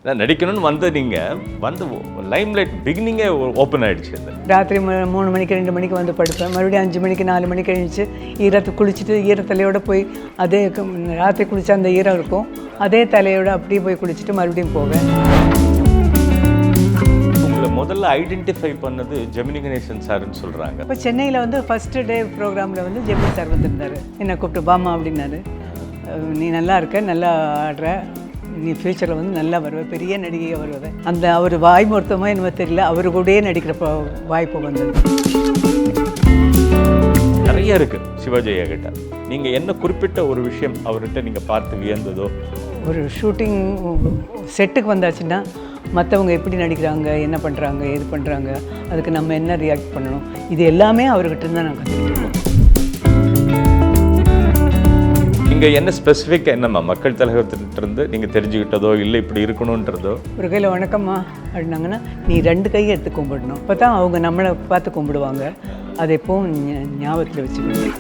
நான் நடிக்கணும்னு வந்து நீங்கள் வந்து லைம்லைட் பிகினிங்கே ஓப்பன் ஆகிடுச்சு. அது ராத்திரி 3 மணிக்கு 2 மணிக்கு வந்து படுப்பேன். மறுபடியும் 5 மணிக்கு 4 மணிக்கு எழுந்துச்சு ஈரத்தை குளிச்சுட்டு ஈரத்தலையோடு போய் அதே ராத்திரி குளித்தா அந்த ஈரம் இருக்கும், அதே தலையோடு அப்படியே போய் குளிச்சுட்டு மறுபடியும் போவேன். உங்களை முதல்ல ஐடென்டிஃபை பண்ணது ஜெமினி கணேசன் சார்ன்னு சொல்கிறாங்க. இப்போ சென்னையில் வந்து ஃபஸ்ட்டு டே ப்ரோக்ராமில் வந்து ஜெமினி சார் வந்திருந்தார். என்னை கூப்பிட்டு பாமா அப்படின்னாரு, நீ நல்லா இருக்க, நல்லா ஆடுற, நீ ஃப்யூச்சரில் வந்து நல்லா வருவேன், பெரிய நடிகையாக வருவேன். அந்த அவர் வாய் மொத்தமாக என்னமோ தெரியல, அவர் கூடயே நடிக்கிற வாய்ப்பு வந்தது. நிறைய இருக்குது சிவாஜி ஐயா கிட்ட. நீங்கள் என்ன குறிப்பிட்ட ஒரு விஷயம் அவர்கிட்ட நீங்கள் பார்த்து வியந்ததோ? ஒரு ஷூட்டிங் செட்டுக்கு வந்தாச்சுன்னா மற்றவங்க எப்படி நடிக்கிறாங்க, என்ன பண்ணுறாங்க, எது பண்ணுறாங்க, அதுக்கு நம்ம என்ன ரியாக்ட் பண்ணணும், இது எல்லாமே அவர்கிட்ட தான் நான் கற்றுக்கிட்டேன். நீங்கள் என்ன ஸ்பெசிஃபிக்காக என்னம்மா மக்கள் தலைவர்கிட்டருந்து நீங்கள் தெரிஞ்சுக்கிட்டதோ இல்லை இப்படி இருக்கணுன்றதோ? ஒரு கையில் வணக்கம்மா அப்படின்னாங்கன்னா நீ 2 கையை எடுத்து கும்பிடணும், அப்போ தான் அவங்க நம்மளை பார்த்து கும்பிடுவாங்க. அதை எப்பவும் ஞாபகத்தில் வச்சுக்கணும்.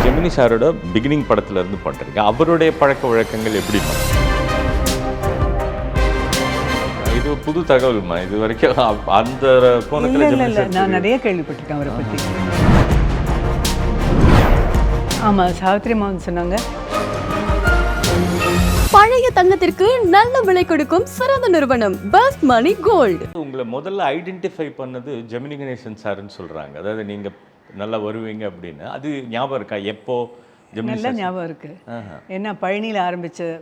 ஜெமினி சாரோட பிகினிங் படத்துல இருந்து பண்ணுறீங்க, அவருடைய பழக்க வழக்கங்கள் எப்படி? இது புது தகவல்மா, இது வரைக்கும் அந்த கோணத்தில் இல்லை, நான் நிறைய கேள்விப்பட்டிருக்கேன் அவரை பற்றி. ஆமாம், சாவித்ரி அம்மா சொன்னாங்க, பழைய தங்கத்திற்கு நல்ல விலை கொடுக்கும் சிறந்த நிறுவனம் பெஸ்ட் மணி கோல்டு. உங்களை முதல்ல ஐடென்டிஃபை பண்ணது ஜெமினி கணேசன் சார்ன்னு சொல்கிறாங்க. அதாவது நீங்கள் நல்லா வருவீங்க அப்படின்னு. அது ஞாபகம் இருக்கா? எப்போ? நல்லா ஞாபகம் இருக்குது. ஏன்னா பழனியில் ஆரம்பித்த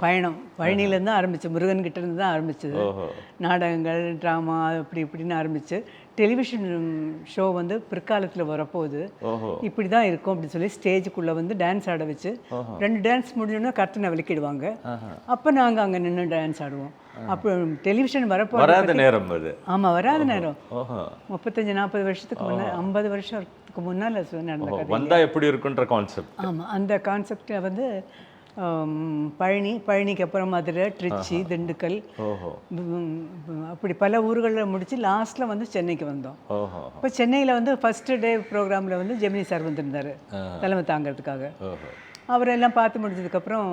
பயணம், பழனியிலேருந்து தான் ஆரம்பிச்சு, முருகன்கிட்ட இருந்து தான் ஆரம்பிச்சது. நாடகங்கள், ட்ராமா, அப்படி இப்படின்னு ஆரம்பிச்சு டெலிவிஷன் ஷோ வந்து பிற்காலத்தில் வரப்போகுது, இப்படி தான் இருக்கும் அப்படின்னு சொல்லி ஸ்டேஜுக்குள்ளே வந்து டான்ஸ் ஆட வச்சு 2 டான்ஸ் முடிஞ்சோன்னா கர்த்தனை விளக்கிடுவாங்க. அப்போ நாங்கள் அங்கே நின்று டான்ஸ் ஆடுவோம். அப்போ டெலிவிஷன் வராத நேரம் அது. ஆமாம், வராத நேரம் 35-40 வருஷத்துக்கு முன்னாடி, 50 வருஷத்துக்கு முன்னால் நடந்த கதை. வந்தால் எப்படி இருக்குன்ற கான்செப்ட். ஆமாம், அந்த கான்செப்டை வந்து பழனிக்கு அப்புறம் மதுரை, திருச்சி, திண்டுக்கல், அப்படி பல ஊர்களில் முடித்து லாஸ்ட்டில் வந்து சென்னைக்கு வந்தோம். இப்போ சென்னையில் வந்து ஃபஸ்ட்டு டே ப்ரோக்ராமில் வந்து ஜெமினி சார் வந்திருந்தார் தலைமை தாங்கிறதுக்காக. அவரெல்லாம் பார்த்து முடிஞ்சதுக்கப்புறம்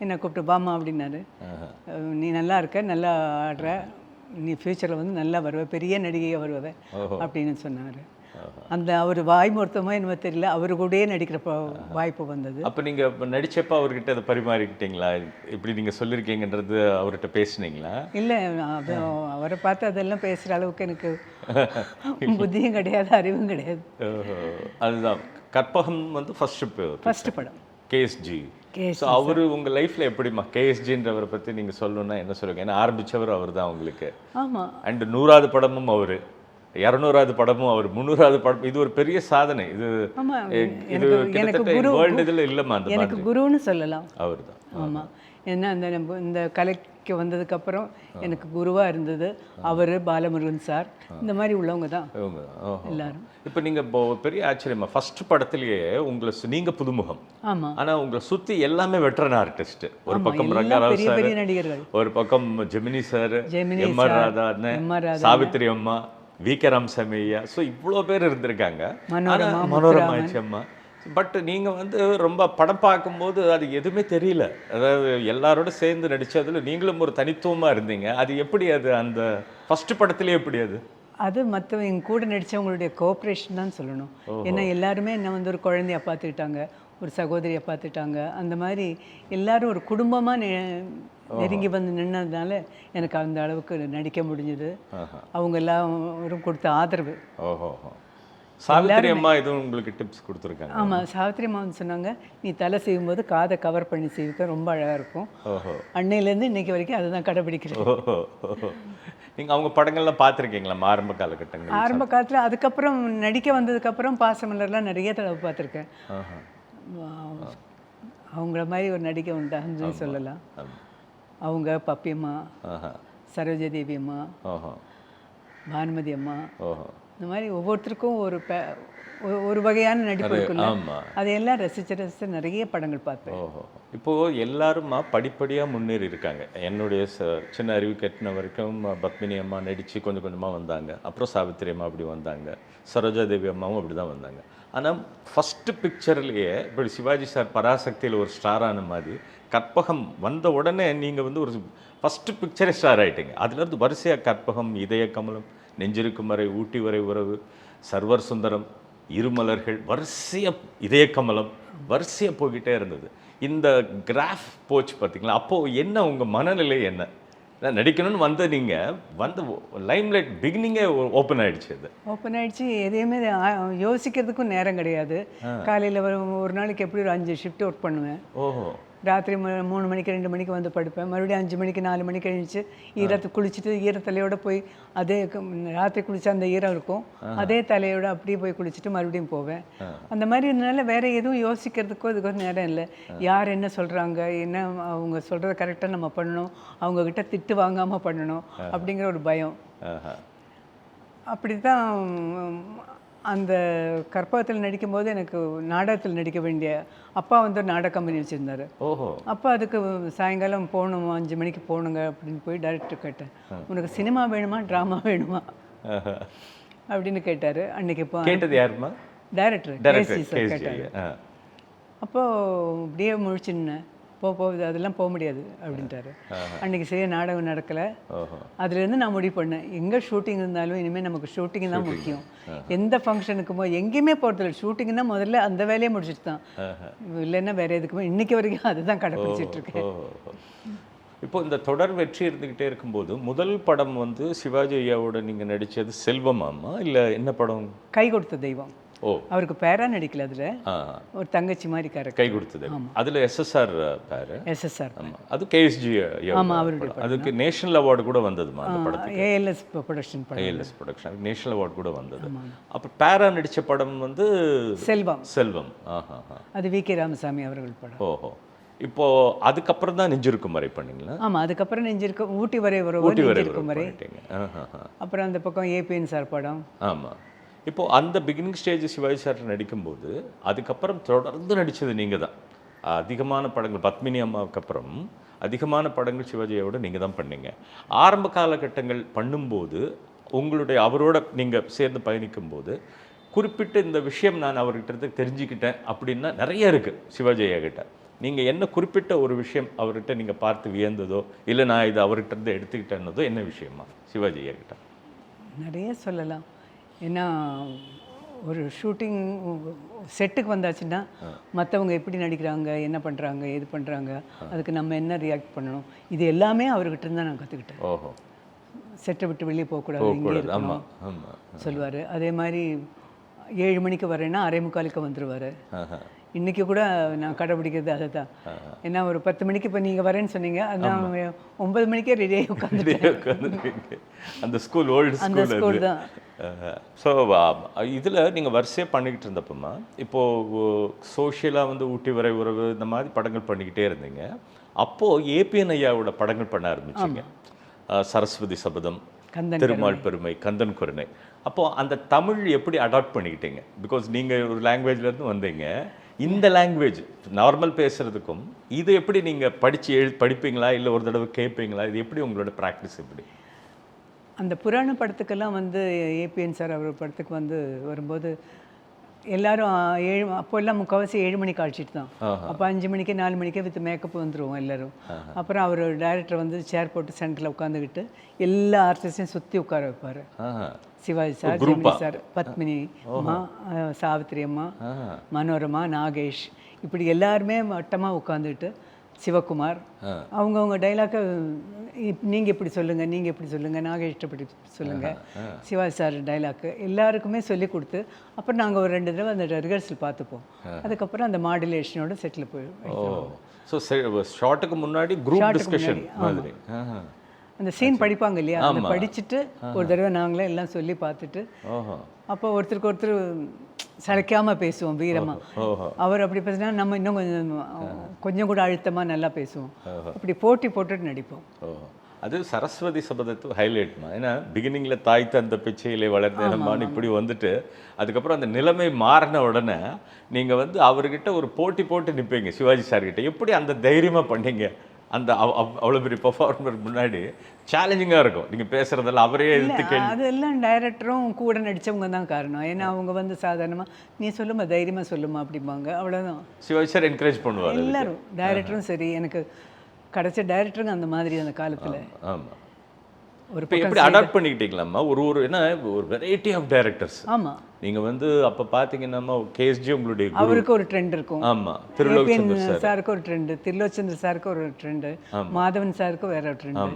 என்னை கூப்பிட்டு பாமா அப்படின்னாரு, நீ நல்லா இருக்க, நல்லா ஆடுற, நீ ஃப்யூச்சரில் வந்து நல்லா வருவேன், பெரிய நடிகையாக வருவேன் அப்படின்னு சொன்னார். அந்த அவர் வாய் மொத்தமாக என்னமோ தெரியல, அவர் கூடயே நடிக்கிற வாய்ப்பு வந்தது. அப்போ நீங்கள் நடித்தப்போ அவர்கிட்ட அதை பரிமாறிக்கிட்டீங்களா? இப்படி நீங்கள் சொல்லியிருக்கீங்கன்றது அவர்கிட்ட பேசுனீங்களா? இல்லை, அது அவரை பார்த்து அதெல்லாம் பேசுகிற அளவுக்கு எனக்கு புத்தியும் கிடையாது, அறிவும் கிடையாது. அதுதான் கற்பகம் வந்து ஃபஸ்ட்டு படம் கேஎஸ்ஜி. ஸோ அவர் உங்கள் லைஃப்பில் எப்படிமா கேஎஸ்ஜின்றவரை பற்றி நீங்கள் சொல்லணுன்னா என்ன சொல்லுங்கள்? ஏன்னா ஆரம்பித்தவர் அவர் தான் உங்களுக்கு. ஆமாம். அண்ட் 100வது படமும் அவர், 200வது படமும் அவர், 300வது படம். இது ஒரு பெரிய சாதனை. இது இது கிட்டத்தட்ட வேர்ல்டு இதில் இல்லைம்மா அந்த எனக்கு குருன்னு சொல்லலாம் அவர் தான். ஆமாம், ஏன்னா இந்த கலைக்கு வந்ததுக்கப்புறம் எனக்கு குருவாக இருந்தது அவர், பாலமுருகன் சார், இந்த மாதிரி உள்ளவங்க தான் எல்லாரும். இப்போ நீங்கள் இப்போ பெரிய ஆச்சரியமா, ஃபர்ஸ்ட் படத்துலேயே உங்களை நீங்கள் புதுமுகம். ஆமாம். ஆனால் உங்களை சுற்றி எல்லாமே வெட்டரன் ஆர்டிஸ்ட். ஒரு பக்கம் ரங்கராவ் சார், பெரிய நடிகர்கள், ஒரு பக்கம் ஜெமினி சார், எம்.ஆர். ராதா, சாவித்ரி அம்மா, வி.கே. ராமசாமி ஐயா. ஸோ இவ்வளோ பேர் இருந்திருக்காங்க. மனோரமா அம்மா. பட் நீங்கள் வந்து ரொம்ப படம் பார்க்கும்போது அது எதுவுமே தெரியல. அதாவது எல்லாரோட சேர்ந்து நடித்ததில் நீங்களும் ஒரு தனித்துவமாக இருந்தீங்க. அது எப்படி? அது அந்த ஃபஸ்ட்டு படத்துலேயே எப்படி? அது மற்றவங்க கூட நடித்தவங்களுடைய கோஆப்ரேஷன் தான் சொல்லணும். ஏன்னா எல்லாருமே என்னை வந்து ஒரு குழந்தைய பார்த்துக்கிட்டாங்க, ஒரு சகோதரியை பார்த்துட்டாங்க. அந்த மாதிரி எல்லாரும் ஒரு குடும்பமாக நெருங்கி வந்து நின்னதுனால எனக்கு அந்த அளவுக்கு நடிக்க முடிஞ்சது. அவங்க எல்லாரும் கொடுத்த ஆதரவு. சாவித்ரி அம்மா எதுவும் உங்களுக்கு டிப்ஸ் கொடுத்துருக்காங்க? ஆமாம், சாவித்ரி அம்மா வந்து சொன்னாங்க, நீ தலை செய்யும்போது காதை கவர் பண்ணி செய்விக்க ரொம்ப அழகாக இருக்கும். அன்னையிலேருந்து இன்னைக்கு வரைக்கும் அதுதான் கடைபிடிக்கிறேன். நீங்கள் அவங்க படங்கள்லாம் பார்த்துருக்கீங்களா ஆரம்ப காலகட்டங்கள்? ஆரம்ப காலத்தில் அதுக்கப்புறம் நடிக்க வந்ததுக்கப்புறம் பாசமலர்லாம் நிறைய தடவை பார்த்துருக்கேன். அவங்கள மாதிரி ஒரு நடிகை உண்டான்னு சொல்லலாம். அவங்க பப்பியம்மா, சரோஜா தேவி அம்மா, பானுமதி அம்மா, இந்த மாதிரி ஒவ்வொருத்தருக்கும் ஒரு வகையான நடிப்பு இருக்குல்ல, அதையெல்லாம் ரசித்து நிறைய படங்கள் பார்த்தேன். இப்போது எல்லாருமா படிப்படியாக முன்னேறி இருக்காங்க. என்னுடைய சின்ன அறிவு கட்டின வரைக்கும் பத்மினி அம்மா நடித்து கொஞ்சம் கொஞ்சமாக வந்தாங்க. அப்புறம் சாவித்திரி அம்மா அப்படி வந்தாங்க, சரோஜா தேவி அம்மாவும் அப்படி தான் வந்தாங்க. ஆனால் ஃபஸ்ட்டு பிக்சர்லேயே இப்படி சிவாஜி சார் பராசக்தியில் ஒரு ஸ்டாரான மாதிரி கற்பகம் வந்த உடனே நீங்கள் வந்து ஒரு ஃபஸ்ட்டு பிக்சரே ஸ்டார் ஆகிட்டீங்க. அதுலேருந்து வரிசையாக கற்பகம், இதய கமலம், நெஞ்சிருக்கும் வரை, ஊட்டி வரை உறவு, சர்வர் சுந்தரம், இருமலர்கள், வரிசையாக இதய கமலம், வரிசையாக போய்கிட்டே இருந்தது. இந்த கிராஃப் போச்சு பார்த்தீங்களா, அப்போது என்ன உங்கள் மனநிலை என்ன? நடிக்கணும்னு வந்து நீங்கள் வந்து லைம்லைட் பிகினிங்கே ஓப்பன் ஆகிடுச்சு. அது ஓப்பன் ஆகிடுச்சு. எதையுமே யோசிக்கிறதுக்கும் நேரம் கிடையாது. காலையில் ஒரு நாளைக்கு எப்படி ஒரு 5 ஷிஃப்ட் ஒர்க் பண்ணுவேன். ஓஹோ. ராத்திரி 3 மணிக்கு 2 மணிக்கு வந்து படுப்பேன். மறுபடியும் 5 மணிக்கு 4 மணிக்கு எழுந்துச்சு ஈரத்தை குளிச்சுட்டு ஈரத்தலையோடு போய் அதே ராத்திரி குளிச்சா அந்த ஈரம் இருக்கும், அதே தலையோடு அப்படியே போய் குளிச்சுட்டு மறுபடியும் போவேன். அந்த மாதிரி இருந்தனால வேறு எதுவும் யோசிக்கிறதுக்கோ இதுக்கோ நேரம் இல்லை. யார் என்ன சொல்கிறாங்க, என்ன அவங்க சொல்கிறத கரெக்டாக நம்ம பண்ணணும், அவங்கக்கிட்ட திட்டு வாங்காமல் பண்ணணும் அப்படிங்கிற ஒரு பயம். அப்படி தான் அந்த கற்பகத்தில் நடிக்கும்போது எனக்கு நாடகத்தில் நடிக்க வேண்டிய அப்பா வந்து ஒரு நாடக கம்பெனி வச்சுருந்தார். ஓஹோ. அப்போ அதுக்கு சாயங்காலம் போகணும், 5 மணிக்கு போகணுங்க அப்படின்னு போய் டைரக்டர் கேட்டேன், உனக்கு சினிமா வேணுமா ட்ராமா வேணுமா அப்படின்னு கேட்டார். அன்றைக்கி இப்போ கேட்டது யாருமா? டைரக்டர் கேசி சார் கேட்டார். அப்போது அப்படியே முழிச்சுன்னேன், அதெல்லாம் போக முடியாது அப்படின்ட்டாரு. அன்றைக்கி சரியாக நாடகம் நடக்கலை. அதுலேருந்து நான் முடிவு பண்ணேன், எங்கே ஷூட்டிங் இருந்தாலும் இனிமேல் நமக்கு ஷூட்டிங் தான் முக்கியம். எந்த ஃபங்க்ஷனுக்குமோ எங்கேயுமே போகிறதில்ல, ஷூட்டிங் தான் முதல்ல அந்த வேலையை முடிச்சுட்டு தான், இல்லைன்னா வேறு எதுக்குமே இன்றைக்கி வரைக்கும் அதுதான் கடைப்பிடிச்சிட்டு இருக்கேன். இப்போ இந்த தொடர் வெற்றி இருந்துக்கிட்டே இருக்கும்போது முதல் படம் வந்து சிவாஜி ஐயாவோட நீங்கள் நடித்தது செல்வமாமா இல்லை என்ன படம்? கை கொடுத்த தெய்வம். அவருக்கு பேரா நடிக்கல, அதுல ஒரு தங்கச்சி மாதிரி கேரக்டர். கை கொடுத்தது அதுல எஸ்எஸ்ஆர் பேரு. எஸ்எஸ்ஆர் அது கேஎஸ்ஜி. ஆமா, அவருடைய அதுக்கு நேஷனல் அவார்டு கூட வந்ததுமா அந்த படத்துக்கு. ALS production. ALS production national award கூட வந்தது. அப்ப பேரா நடிச்ச படம் வந்து செல்வம். செல்வம். அது வி.கே. ராமசாமி அவர்கள் படம். ஓஹோ. இப்போ அதுக்கப்புறம் தான் நெஞ்சிருக்கும் வரை பண்ணீங்களா? ஆமா, அதுக்கப்புறம் நெஞ்சிருக்கும், ஊட்டி வரை நெஞ்சிருக்கும் வரை. அப்புறம் அந்த பக்கம் ஏபிஎன் சார் படம். ஆமா. இப்போது அந்த பிகினிங் ஸ்டேஜ் சிவாஜி சார் நடிக்கும்போது அதுக்கப்புறம் தொடர்ந்து நடித்தது நீங்கள் தான். அதிகமான படங்கள் பத்மினி அம்மாவுக்கு அப்புறம் அதிகமான படங்கள் சிவாஜியோட நீங்கள் தான் பண்ணீங்க. ஆரம்ப காலகட்டங்கள் பண்ணும்போது உங்களுடைய அவரோட நீங்கள் சேர்ந்து பயணிக்கும்போது குறிப்பிட்ட இந்த விஷயம் நான் அவர்கிட்ட தெரிஞ்சுக்கிட்டேன் அப்படின்னா நிறைய இருக்குது சிவாஜி ஐயா கிட்ட. நீங்கள் என்ன குறிப்பிட்ட ஒரு விஷயம் அவர்கிட்ட நீங்கள் பார்த்து வியந்ததோ இல்லை நான் இது அவர்கிட்ட இருந்து எடுத்துக்கிட்டேன்னதோ என்ன விஷயமா சிவாஜி ஐயா கிட்ட? நிறைய சொல்லலாம். ஏன்னா ஒரு ஷூட்டிங் செட்டுக்கு வந்தாச்சுன்னா மற்றவங்க எப்படி நடிக்கிறாங்க, என்ன பண்ணுறாங்க, எது பண்ணுறாங்க, அதுக்கு நம்ம என்ன ரியாக்ட் பண்ணணும், இது எல்லாமே அவர்கிட்ட இருந்தால் நான் கற்றுக்கிட்டேன். ஓஹோ. செட்டை விட்டு வெளியே போகக்கூடாது, இங்கே இருக்கணும் சொல்லுவார். அதே மாதிரி 7 மணிக்கு வரேன்னா 6:45 வந்துடுவார். இன்றைக்கி கூட நான் கடைப்பிடிக்கிறது அதை தான். ஏன்னா ஒரு 10 மணிக்கு இப்போ நீங்கள் வரேன்னு சொன்னீங்க, அதான் 9 மணிக்கே ரெடியாகி உட்காந்துருக்கீங்க. அந்த ஸ்கூல் ஓல்டு அந்த ஸ்கூல் தான். ஸோ இதில் நீங்கள் வரிசையாக பண்ணிக்கிட்டு இருந்தப்போமா இப்போது சோஷியலாக வந்து ஊட்டி வரை உறவு இந்த மாதிரி படங்கள் பண்ணிக்கிட்டே இருந்தீங்க. அப்போது ஏபிஎன் ஐயாவோட படங்கள் பண்ண ஆரம்பிச்சிங்க. சரஸ்வதி சபதம், திருமால் பெருமை, கந்தன் கருணை. அப்போது அந்த தமிழ் எப்படி அடாப்ட் பண்ணிக்கிட்டீங்க? பிகாஸ் நீங்கள் ஒரு லாங்குவேஜ்லேருந்து வந்தீங்க, இந்த லாங்குவேஜ் நார்மல் பேசுகிறதுக்கும் இது எப்படி நீங்கள் படிப்பீங்களா இல்லை ஒரு தடவை கேட்பீங்களா? இது எப்படி உங்களோட ப்ராக்டிஸ் எப்படி? அந்த புராண படத்துக்கெல்லாம் வந்து ஏபிஎன் சார் அவர் படத்துக்கு வந்து வரும்போது எல்லாரும் 7 அப்போ எல்லாம் முக்கால்வாசி 7 மணிக்கு அழைச்சிட்டு தான். அப்போ 5 மணிக்கு 4 மணிக்கே வித் மேக்கப் வந்துடுவோம் எல்லோரும். அப்புறம் அவர் டைரக்டர் வந்து சேர் போட்டு சென்டரில் உட்காந்துக்கிட்டு எல்லா ஆர்டிஸ்டையும் சுற்றி உட்கார வைப்பார். சிவாஜி சார், ஜெமினி சார், பத்மினி அம்மா, சாவித்திரி அம்மா, மனோரமா, நாகேஷ், இப்படி எல்லாருமே வட்டமாக உட்காந்துக்கிட்டு சிவகுமார் அவங்கவுங்க டைலாக்கை நீங்கள் இப்படி சொல்லுங்கள், நீங்கள் இப்படி சொல்லுங்கள், நாகேஷ்ட இப்படி சொல்லுங்கள், சிவாஜி சார் டைலாக்கு எல்லாருக்குமே சொல்லி கொடுத்து அப்புறம் நாங்கள் ஒரு 2 தடவை அந்த ரிஹர்சல் பார்த்துப்போம். அதுக்கப்புறம் அந்த மாடுலேஷனோட செட்டில் போய் ஸோ ஷார்ட்டுக்கு முன்னாடி குரூப் டிஸ்கஷன் மாதிரி அந்த சீன் படிப்பாங்க இல்லையா, அதை படிச்சுட்டு ஒரு தடவை நாங்களே எல்லாம் சொல்லி பார்த்துட்டு அப்போ ஒருத்தருக்கு ஒருத்தர் சளைக்காமல் பேசுவோம் வீரமாக. அவர் அப்படி பேசினா நம்ம இன்னும் கொஞ்சம் கூட அழுத்தமாக நல்லா பேசுவோம். அப்படி போட்டி போட்டுட்டு நடிப்போம். அது சரஸ்வதி சபதத்து ஹைலைட்மா. ஏன்னா பிகினிங்கில் தாய் தந்த பிச்சையிலே வளர்ந்தேனம்மான்னு இப்படி வந்துட்டு அதுக்கப்புறம் அந்த நிலைமை மாறின உடனே நீங்கள் வந்து அவர்கிட்ட ஒரு போட்டி போட்டு நிற்பீங்க சிவாஜி சார்கிட்ட. எப்படி அந்த தைரியமாக பண்ணீங்க? அந்த அவ்வளோ பெரிய பெர்ஃபார்மர் முன்னாடி சேலஞ்சிங்காக இருக்கும் நீங்கள் பேசுகிறதெல்லாம் அவரே எடுத்து கேள்வி. அதெல்லாம் டைரக்டரும் கூட நடித்தவங்க தான் காரணம். ஏன்னா அவங்க வந்து சாதாரணமாக நீ சொல்லுமா தைரியமாக சொல்லுமா அப்படிம்பாங்க, அவ்வளோதான். சிவாஜி சார் என்கரேஜ் பண்ணுவார் எல்லாரும், டைரக்டரும் சரி. எனக்கு கிடைச்ச டைரக்டருங்க அந்த மாதிரி அந்த காலத்தில். ஆமாம். ஒரு இப்போ எப்படி அடாப்ட் பண்ணிக்கிட்டீங்களாம்மா? ஒரு என்ன ஒரு வெரைட்டி ஆஃப் டைரக்டர்ஸ். ஆமாம். நீங்கள் வந்து அப்போ பார்த்தீங்கன்னா கேஎஸ்ஜி உங்களுடைய அவருக்கு ஒரு ட்ரெண்ட் இருக்கும். ஆமாம். திருலோச்சந்தர் சாருக்கு ஒரு ட்ரெண்டு, திருலோச்சந்தர் சாருக்கு ஒரு ட்ரெண்டு, மாதவன் சாருக்கு வேற ஒரு ட்ரெண்டு.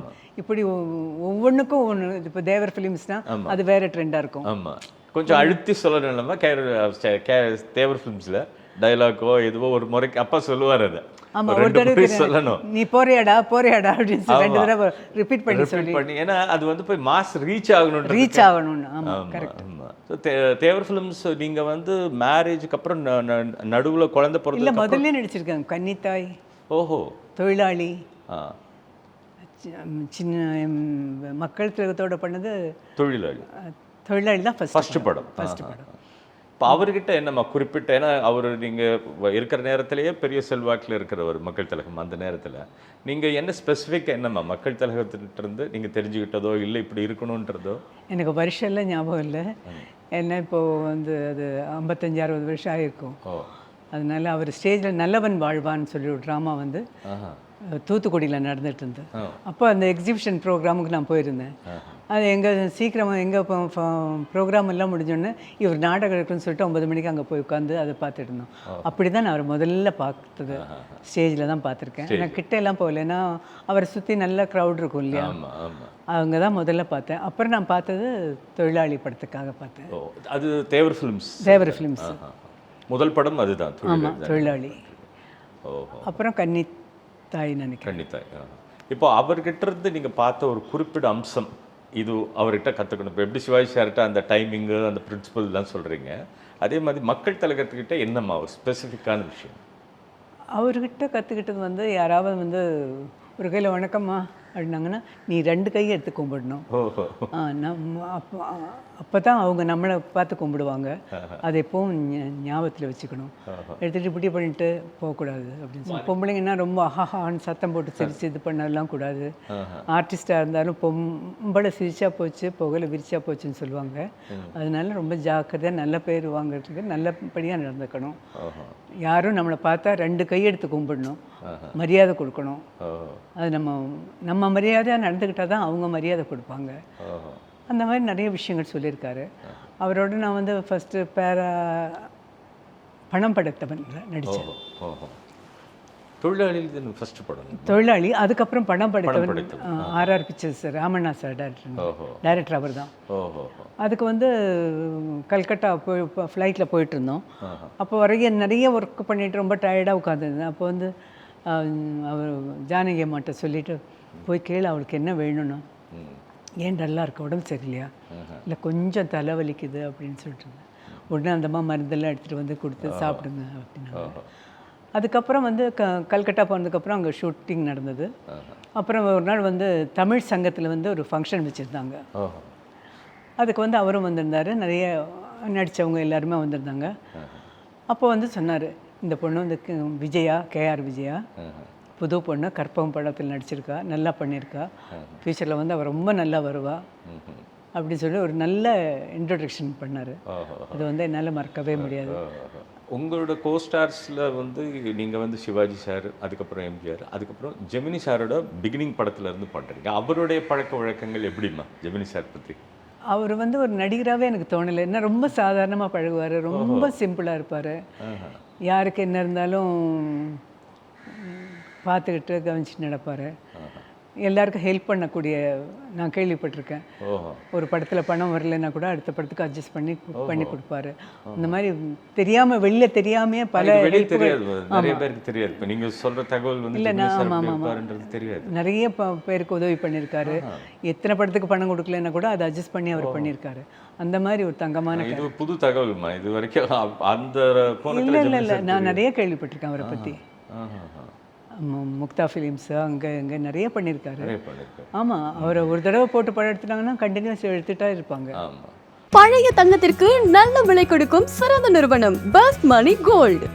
இப்படி ஒவ்வொன்றுக்கும் ஒன்று. இப்போ தேவர் ஃபிலிம்ஸ்னால் அது வேற ட்ரெண்டாக இருக்கும். ஆமாம். கொஞ்சம் அழுத்தி சொல்லணும்னா தேவர் ஃபிலிம்ஸில் டைலாக்கோ எதுவோ ஒரு முறைக்கு அப்பா சொல்லுவார். அதை ஒரு தடவை சொல்லணும், நீ போறியாடா அப்படின்னு சொல்லி 2 தடவை ரிப்பீட் பண்ணி. ஏன்னா அது வந்து போய் மாஸ் ரீச் ஆகணும்னு. ஆமாம், கரெக்ட். தேவர் ஃபிலிம்ஸ் நீங்கள் வந்து மேரேஜுக்கு அப்புறம் நடுவில் குழந்தை பிறந்த இல்லை, முதல்ல நடிச்சிருக்காங்க. கன்னித்தாய், ஓஹோ, தொழிலாளி, சின்ன மக்கள் திலகத்தோட பண்ணது தொழிலாளி தான் ஃபர்ஸ்ட் படம். இப்போ அவர்கிட்ட என்னம்மா குறிப்பிட்ட, ஏன்னா அவர் நீங்கள் இருக்கிற நேரத்திலேயே பெரிய செல்வாக்கில் இருக்கிறவர் மக்கள் திலகம். அந்த நேரத்தில் நீங்கள் என்ன ஸ்பெசிஃபிக்காக என்னம்மா மக்கள் திலகத்திலிருந்து நீங்கள் தெரிஞ்சுக்கிட்டதோ இல்லை இப்படி இருக்கணுன்றதோ? எனக்கு வருஷம் எல்லாம் ஞாபகம் இல்லை. என்ன இப்போது வந்து அது 55-60 வருஷம் ஆகிருக்கும். அதனால அவர் ஸ்டேஜில் நல்லவன் வாழ்வான்னு சொல்லி ஒரு ட்ராமா வந்து தூத்துக்குடியில் நடந்துட்டு இருந்தது. அப்போ அந்த எக்ஸிபிஷன் ப்ரோக்ராமுக்கு நான் போயிருந்தேன். அது சீக்கிரமாக ப்ரோக்ராம் எல்லாம் முடிஞ்சோடனே இவர் நாடகம் இருக்குன்னு சொல்லிட்டு 9 மணிக்கு அங்கே போய் உட்காந்து அதை பார்த்துட்டு இருந்தோம். அப்படி தான் நான் அவர் முதல்ல பார்த்தது. ஸ்டேஜில் தான் பார்த்துருக்கேன். நான் கிட்ட எல்லாம் போகல, ஏன்னா அவரை சுற்றி நல்ல க்ரௌட் இருக்கும் இல்லையா, அவங்க தான் முதல்ல பார்த்தேன். அப்புறம் நான் பார்த்தது தொழிலாளி படத்துக்காக பார்த்தேன். அது தேவர் ஃபிலிம்ஸ் முதல் படம் அதுதான். ஆமாம், தொழிலாளி. அப்புறம் கன்னித்தாய் நினைக்கிறேன். கன்னித்தாய். இப்போ அவர்கிட்ட இருந்து நீங்கள் பார்த்த ஒரு குறிப்பிட்ட அம்சம், இது அவர்கிட்ட கற்றுக்கணும். இப்போ எப்படி சிவாஜி சார்கிட்ட அந்த டைமிங்கு அந்த பிரின்சிபல் தான் சொல்கிறீங்க, அதே மாதிரி மக்கள் திலகத்துக்கிட்ட என்னம்மா ஒரு ஸ்பெசிஃபிக்கான விஷயம்? அவர்கிட்ட கற்றுக்கிட்டது வந்து யாராவது வந்து ஒரு கையில் வணக்கம்மா அப்படின்னாங்கன்னா நீ 2 கையை எடுத்து கும்பிடணும். அப்போ தான் அவங்க நம்மளை பார்த்து கும்பிடுவாங்க. அதை எப்பவும் ஞாபகத்தில் வச்சுக்கணும். எடுத்துகிட்டு இப்படி பண்ணிட்டு போகக்கூடாது அப்படின்னு சொல்லி. பொம்பளைங்கன்னா ரொம்ப அஹான்னு சத்தம் போட்டு சிரித்து இது பண்ணலாம் கூடாது. ஆர்டிஸ்டாக இருந்தாலும் பொம்பளை சிரிச்சா போச்சு புகழை விரிச்சா போச்சுன்னு சொல்லுவாங்க. அதனால ரொம்ப ஜாக்கிரதையாக நல்ல பேர் வாங்கிறதுக்கு நல்லபடியாக நடந்துக்கணும். யாரும் நம்மளை பார்த்தா 2 கையெடுத்து கும்பிடணும், மரியாதை கொடுக்கணும். அது நம்ம மரியாதையாக நடந்துக்கிட்டால் தான் அவங்க மரியாதை கொடுப்பாங்க. அந்த மாதிரி நிறைய விஷயங்கள் சொல்லியிருக்காரு. அவரோட நான் வந்து ஃபஸ்ட்டு பணம் படைத்தவன் நடித்தேன். தொழிலாளி, அதுக்கப்புறம் பணம் படைத்தவன் RR pictures Ramanna sir director அவர் தான். அதுக்கு வந்து கல்கட்டா ஃப்ளைட்டில் போயிட்டு இருந்தோம். அப்போ வரைக்கும் நிறைய ஒர்க் பண்ணிட்டு ரொம்ப டயர்டாக உட்காந்துருந்தேன். அப்போ வந்து அவர் ஜானகி அம்மாட்ட சொல்லிவிட்டு போய் கேளு அவளுக்கு என்ன வேணும்னு. ஏன் டல்லாக இருக்க, உடம்பு சரியில்லையா, இல்லை கொஞ்சம் தலைவலிக்குது அப்படின்னு சொல்லிட்டு உடனே அந்தம்மா மருந்தெல்லாம் எடுத்துகிட்டு வந்து கொடுத்து சாப்பிடுங்க அப்படின்னாங்க. அதுக்கப்புறம் வந்து கல்கட்டா போனதுக்கப்புறம் அங்கே ஷூட்டிங் நடந்தது. அப்புறம் ஒரு நாள் வந்து தமிழ் சங்கத்தில் வந்து ஒரு ஃபங்க்ஷன் வச்சுருந்தாங்க. அதுக்கு வந்து அவரும் வந்திருந்தார், நிறைய நடித்தவங்க எல்லாருமே வந்திருந்தாங்க. அப்போ வந்து சொன்னார், இந்த பொண்ணு வந்து விஜயா, KR விஜயா, புது பொண்ணு, கற்பகம் படத்தில் நடிச்சிருக்கா, நல்லா பண்ணியிருக்கா, ஃப்யூச்சரில் வந்து அவள் ரொம்ப நல்லா வருவா அப்படின்னு சொல்லி ஒரு நல்ல இன்ட்ரோடக்ஷன் பண்ணார். அது வந்து என்னால் மறக்கவே முடியாது. உங்களோட கோஸ்டார்ஸில் வந்து நீங்கள் வந்து சிவாஜி சார், அதுக்கப்புறம் MGR, அதுக்கப்புறம் ஜெமினி சாரோட பிகினிங் படத்துலேருந்து பண்ணுறீங்க. அவருடைய பழக்க வழக்கங்கள் எப்படிம்மா ஜெமினி சார் பற்றி? அவர் வந்து ஒரு நடிகராகவே எனக்கு தோணலை. என்ன ரொம்ப சாதாரணமாக பழகுவார், ரொம்ப சிம்பிளாக இருப்பார். யாருக்கு என்ன இருந்தாலும் பார்த்துக்கிட்டு கவனிச்சுட்டு நடப்பார். எல்லாருக்கும் ஹெல்ப் பண்ணக்கூடிய நான் கேள்விப்பட்டிருக்கேன். ஒரு படத்தில் பணம் வரலைன்னா கூட அடுத்த படத்துக்கு அட்ஜஸ்ட் பண்ணி கொடுப்பாரு. இந்த மாதிரி தெரியாமல் வெளியில் தெரியாமையே பல நிறைய பேருக்கு தெரியாது. இப்போ நீங்கள் சொல்கிற தகவல் வந்து இல்லை, தெரியாது. நிறைய பேருக்கு உதவி பண்ணியிருக்காரு. எத்தனை படத்துக்கு பணம் கொடுக்கலன்னா கூட அதை அட்ஜஸ்ட் பண்ணி அவர் பண்ணியிருக்காரு. அந்த மாதிரி ஒரு தங்கமான இது புது தகவல்மா. இது வரைக்கும் அந்த இல்லை நான் நிறைய கேள்விப்பட்டிருக்கேன் அவரை பற்றி. முக்தா ஃபிலிம்ஸு அங்கே நிறைய பண்ணியிருக்காரு. ஆமாம், அவரை ஒரு தடவை போட்டு படம் எடுத்துட்டாங்கன்னா கண்டினியூஸ் எடுத்துட்டா இருப்பாங்க. பழைய தங்கத்திற்கு நல்ல விலை கொடுக்கும் சிறந்த நிறுவனம் பெஸ்ட் மணி கோல்டு.